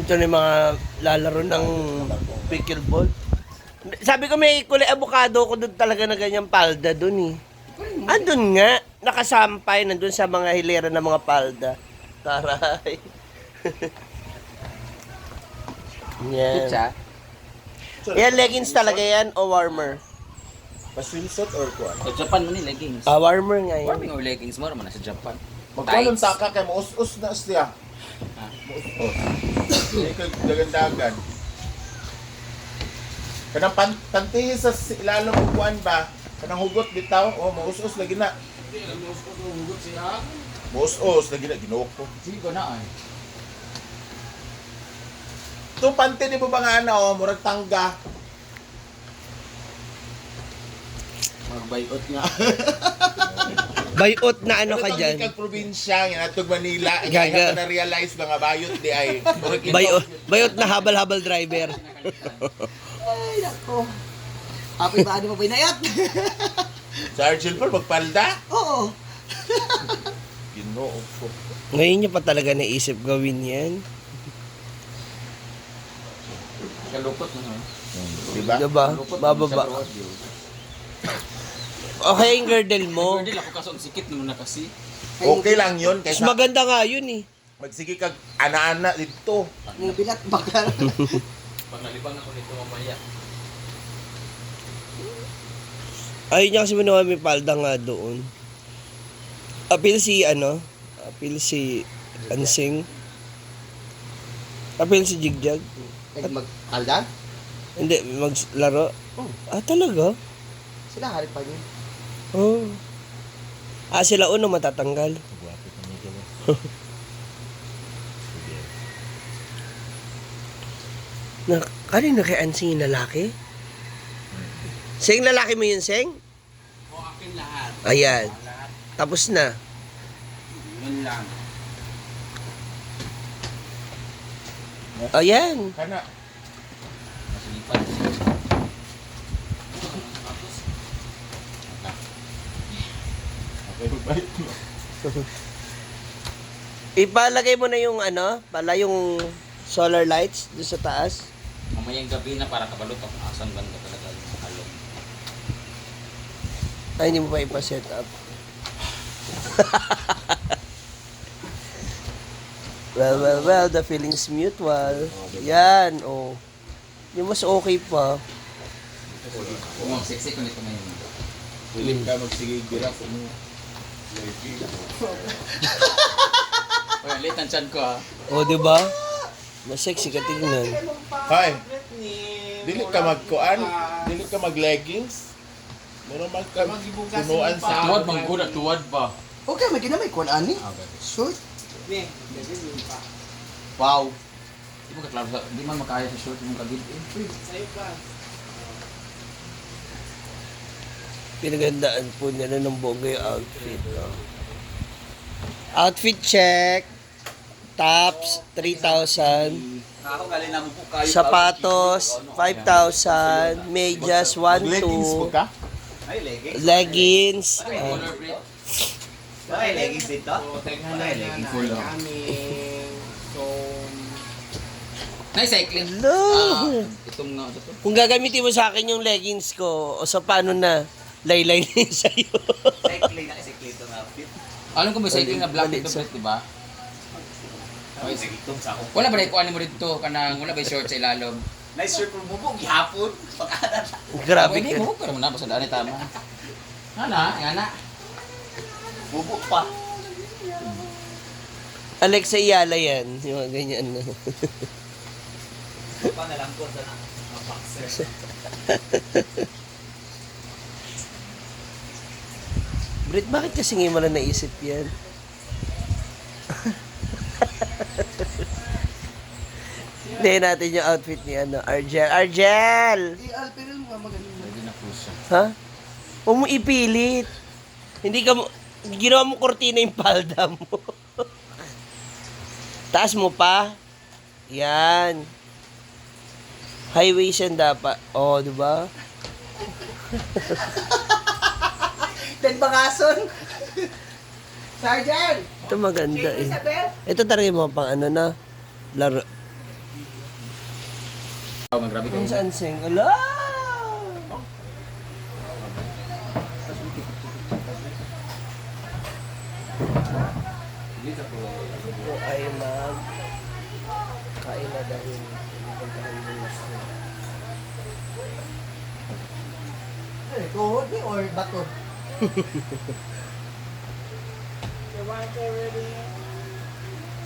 Ito na yung mga lalaro ng pickleball. Sabi ko may kulay avocado ko doon talaga na ganyang palda doon eh. Andun nga, nakasampay nandun sa mga hilera ng mga palda. Taray. Yan. Pizza? Yan, leggings talaga yan o warmer? Pa-swimsuit or kuan? Sa Japan man ni leggings. Ah, warmer nga yan. Warming or leggings mo naman sa Japan. Magkuanon Tights. sa ka kay maus-us na siya. Ha? Maus-us. Ikaw dagan-dagan. Kanang pantihis sa ilalong kuan ba? Kanang hugot bitaw, oh maus-us lagi na. Maus-us lagi na ginuok ko. Sige ko na ay. Ito pante ni mo ba nga ana oh, murag tangga. Magbayot nga. Bayot na ano ka Ito dyan? kag probinsya nga natog Manila, Gaga. nga na realize mga bayot di ay. Murag ito. Bayot na habal-habal driver. Ay, nako. Happy ba mo pinayat? Sergeant Paul magpalda. Oo. Ginoo ko. Ngayon niya pa talaga naisip gawin yan. Kalukot mo no. Diba? Diba? Bababa. Okay yung girdle mo. Hindi ako kaso ang sikit naman na kasi. Okay lang yun Mas kaysa maganda nga yun eh. magsige kag ana-ana dito. Mga bilat bakal. Pag nalibang ako nito mamaya. Ayun niya kasi muna may palda nga doon. Apil si Ansing. Apil si Jigjag. Magkaldan? Hindi, maglaro. Oh. Ah, talaga? Sila harip pa yun. Oh. Ah, sila uno matatanggal. Na, kanina kay Ansing yung lalaki? Sing, lalaki mo yun, Sing? O akin lahat. Ayan. Lahat. Tapos na. Yun lang. Ayan. Kana Masilipan. okay magbayot mo. Ipalagay mo na yung pala yung solar lights doon sa taas. Mamayang gabi na para kabalot ako asan banda talaga yung halong. Ay, hindi mo pa ipa-set up. well, the feeling's mutual. Yan, oh. Yung mas okay pa. Kumang sexy ko nito ngayon. Willing ka magsige gira sa mo. Oy, late ang chan ko ha. Oh, di ba? Mas sexy ka tingnan. Hoy. Dili ka magkuan, dili ka mag-leggings. Mura mag ka punuan sa Tuwad mang good at tuwad ba? Okay, may ginamay ko ani. Okay. Short. Wow. Di mo kaklaro sa, di man makaya sa short yung kagid eh. Pinagandaan po nila ng bongga yung outfit. Oh. Outfit check. Tops, 3,000. Ako galing na mo po kayo. Sapatos, 5,000. Medyas, 1, leggings po 2. ka. Ay, leggings. Leggings. Color print. Ay, leggings dito. Ay, legging full lang. Nice cycling. Hello. Itong nga ito. Kung gagamitin mo sa akin yung leggings ko, o sa paano na, laylay na yun sa'yo. Cycling na kasi ito na outfit. Alam ko may cycling na black Balit dito, sa- Brett, di ba? Ay, sige, itong sa ako. Wala ba na ikuha mo dito? Kanang wala ba yung short sa ilalom? Nice shirt mo mo, gihapon. Pagkanan. Grabe Hindi ka. mo, pero mo na, basta daan tama. Ana. Bubuk pa. Alexa Iyala yan. Yung mga ganyan na. Pa na lang ko sa mga boxer. Brit, bakit kasi ngayon mo lang naisip yan? Hindi natin yung outfit ni Argel. Argel! Alpinil mo magaling. Pwede na po siya. Ha? Huwag mo ipilit. Hindi ka mo, ginawa mo kortina yung palda mo. Taas mo pa. Yan. High waist yan dapat. Oh, di ba? Ten bagason. Sergeant! Ito maganda eh. Isabel? Ito talaga yung mga pang ano na, laro. Oh, grabe Kung kayo. saan sing? Ala! Dito po. Ito ay mag... Kain na dahil. Puntahan mo yung gusto. Tuhod ni or bato?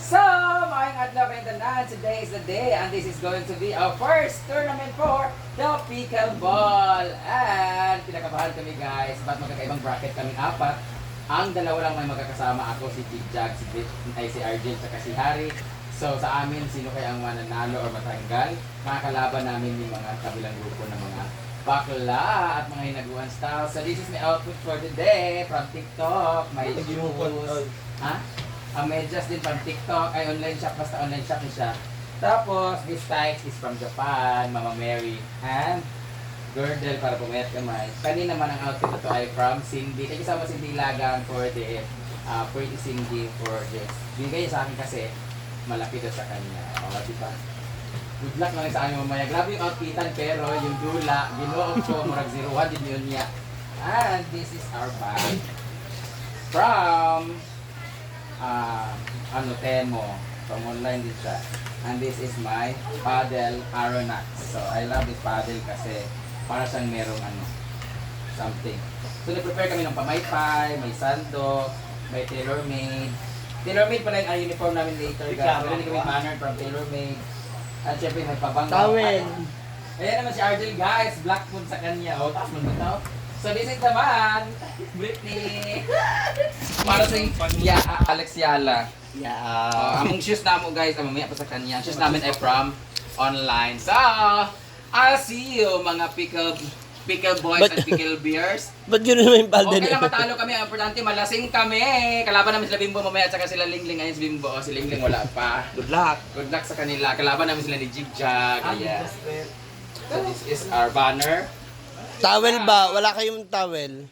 So, mga adlaw kayo tanan, today is the day and this is going to be our first tournament for the pickleball. And pinakabahan kami guys, ba't magkakaibang bracket kami apat. Ang dalawa lang may magkakasama ako, si Jigjag, si Bit, ay si Argel, saka si Harry. So sa amin, sino kaya ang mananalo or matanggal? Makakalaban namin yung mga kabilang grupo ng mga bakla at mga hinaguan style. So this is my outfit for today from TikTok. My shoes. Ha? Ang medyas din from TikTok, ay online shop, basta online shop ni siya. Tapos, this tights is from Japan, Mama Mary, and girdle para pumayat kamay. Kanina naman ang outfit na to ay from Cindy. Thank you so much, Cindy Lagan, for the pretty Cindy for this. Bigay niya sa akin kasi malapit daw sa kanya. O, diba? Good luck lang sa akin mamaya. Grabe yung outfitan, pero yung dula, ginuot ko, murag 01 din yun niya. And this is our bag. From Temo, from online din siya. And this is my paddle Aronax. So I love this paddle kasi para siyang merong something. So nag-prepare kami ng pamaypay, may sando, may tailor-made. Tailor-made pala yung uniform namin later guys. Meron din kami banner from tailor-made. At syempre may pabangga. Towel. Ayan naman si Argel guys, black moon sa kanya. O, taas mo dito. So this is naman, Britney. Para sa Alex Yala. Yeah. Among shoes na mo guys, mamaya pa sa kanya. Ang shoes namin ay from online. So, I'll see you mga pickle boys But- and pickle beers. Ba't yun naman yung palda Okay niya? lang matalo kami, ang importante malasing kami. Kalaban namin sila Bimbo mamaya at saka sila Lingling. Ayun si Bimbo, si Lingling wala pa. Good luck. Good luck sa kanila. Kalaban namin sila ni Jigjag. Yeah. So this is our banner. Towel ba? Wala kayong towel.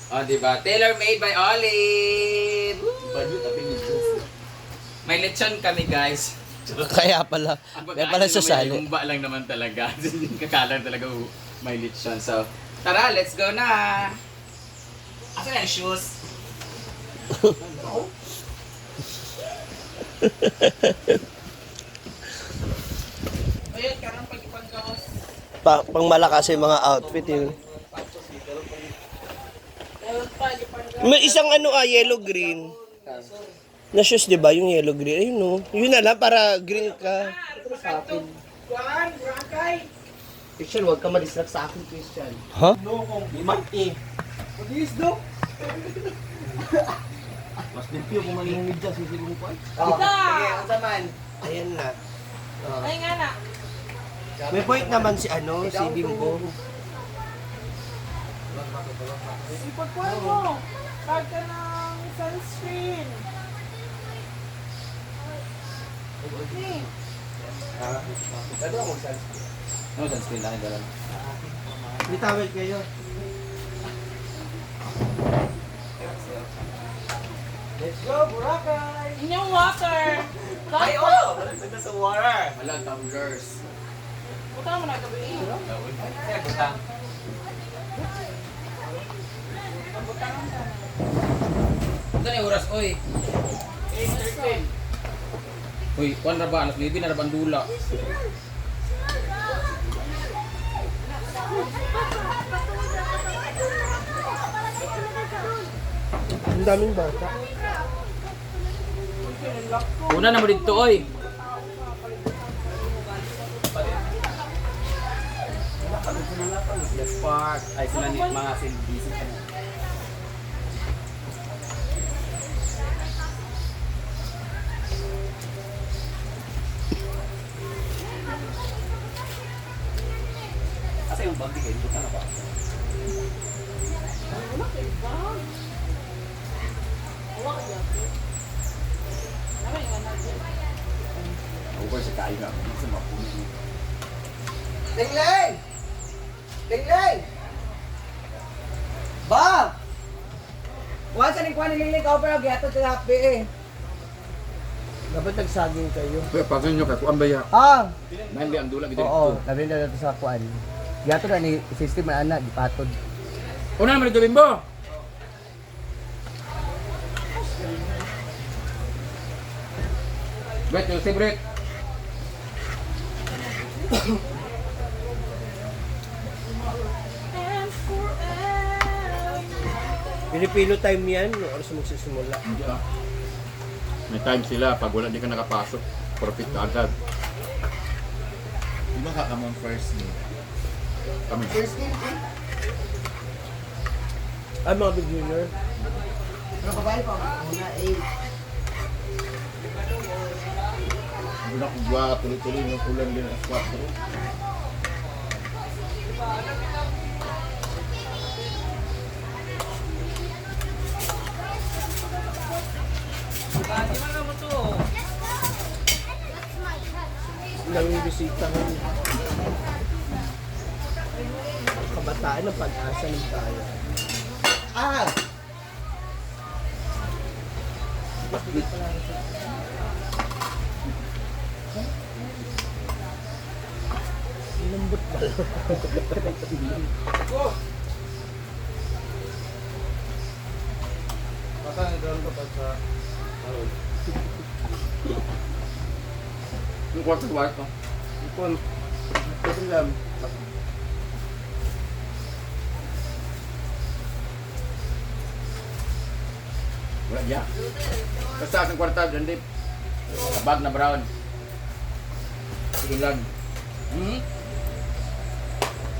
Oh, diba? Tailor made by Olive. May lechon kami, guys. Kaya pala. Ang Kaya pala pagkain sasali. naman, humba lang naman talaga. Kakalan talaga may lechon. So, tara, let's go na. Asa na yung shoes? Ayun, karang pagkipagkaos. Pang malakas yung mga outfit yun. May isang yellow green. Na shoes, di ba? Yung yellow green. Ayun no. Yun na lang para green ka. Sa akin. Kuan, Boracay. Christian, huwag ka ma-distract sa akin, Christian. Ha? No, kung imati. Mag-iis do. Mas limpyo kung malingid dyan, sisilong ko ay. Oh, sige, ang saman. Ayan na. Ay nga na. May point naman si si Bimbo. Ipagpuan mo. Tag ka ng sunscreen. Okay. Ano sunscreen lang dalan? May towel kayo. Let's go, Boracay! Inyong water. Ay, oh! Nagpunta sa water. Wala, tumblers. Buta mo na gabi. Kaya butang. Ito na yung oras, oy. 8:13. Uy, kuwan na ba? Alas 9 na rabang dula. Ang daming bata. Una na mo dito, oy. Spark. Ay, sila ni mga busy ka na. Asa yung bag di kayo? Buta na ba? Over sa kayo na. Hindi sa mapunin. Tingling! Tingling! Ba! Kuha sa ning kuha ni Lili ka pero gihatod sa happy eh. Dapat nagsaging kayo. Kaya pag nyo kay kuan ba ya? Ah! Nandi ang dula gid Oo, dito. labi na nato sa kuan. Gato na ni system na anak, gipatod. Una naman dito Bimbo. Brett, yung si Brett. And forever. Pilipino time yan, no oras magsisimula. Hindi ah. May time sila, pag wala di ka nakapasok, profit ka agad. Di ba kakamang first meet? Kami. Ay, mga beginner. Pero babae pa, una Hindi na ko ba tuloy-tuloy ng ulan din ang 4. Nangbisita ng kabataan ng pag-asa ng bayan. Ah! Lambot ba? Patang doon ko pa sa Yung kwarto kwarto. Ipon. Ito lang. Wala diya. Basta ang kwarto dyan di. Bag na brown. Ilan.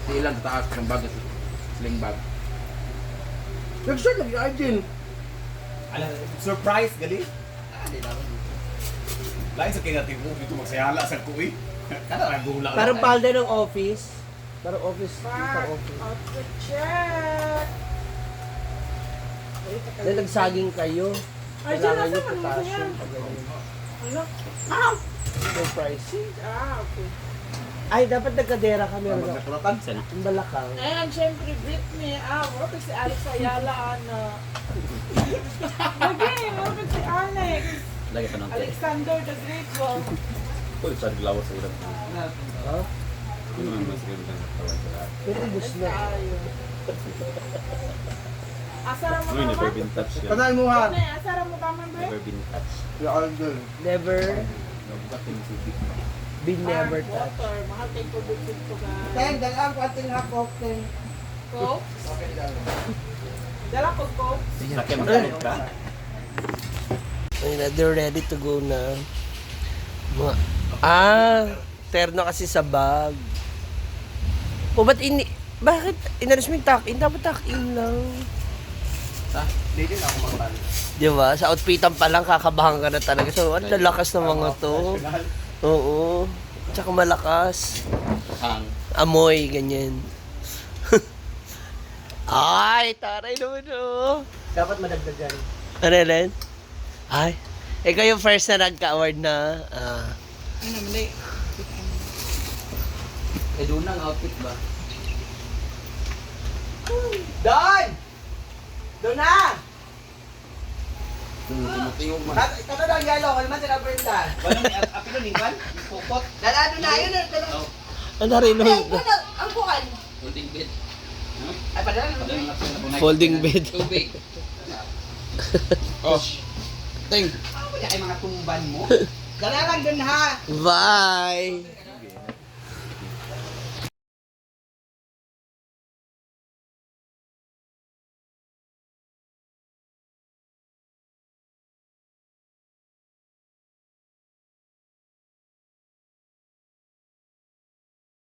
Ilan sa taas ng bag sa sling bag. Nag-share lagi Arjen. Alam, surprise, gali? Lain sa kinatib mo, dito magsayala sa kuwi. Kada lang gula. Parang palda ng office. Parang office. Back Parang office. of the check. Dahil nagsaging kayo. Ay, dyan Kailangan nasa nyo kanina potassium. yan. Pag ganyan. Ano? Ah! Surprise. Okay. Ay, dapat nagkadera kami. Ano? Magkakulutan, sen. Ang balakang. And syempre, Britney, wala si Alex Ayala, ana. Okay, wala si Alex. Lagi pa nang Alexander the Great one. Uy, sa glawas sa ilang. Ha? Ano naman mas ganda ng katawan sa lahat. Pero ubus na. Tayo. Asara mo Uy, never naman. been touched yan. Panay mo ha! Ano, asara mo naman, Bre? Never been touched. Yung order. Never Nabukat yung tubig. been never touched. Water, mahal kay tubig dito ka. Ten, dalang ko ating hakok, ten. Coke? Dala ko Coke. Sakyan magkalit ka? Ayun na, they're ready to go na. Terno kasi sa bag. O, bakit inalis mo yung tuck-in? Dapat tuck-in lang. Ha? Hindi din ako makapal. Di ba? Sa outfitan pa lang, kakabahan ka na talaga. So, ang lalakas ng mga to. Oo. Tsaka malakas. Hang. Amoy, ganyan. Ay, taray naman oh. Dapat madagdagan. Ano yan? Ay, ikaw yung first na nagka-award na. Ano, mali. Eh, doon ang outfit ba? Don! Don na! Tingog man. Kato na ang yellow, kung naman sila Brenda. Wala ni apilo ni Juan? Pukot. Dalado na, yun na. Ano rin Ay, ang kukan. Holding bed. Ay, padala na. Folding bed. Tubig. Oh. Ting. Ano ba yung mga tumban mo? Dala lang dun ha. Bye!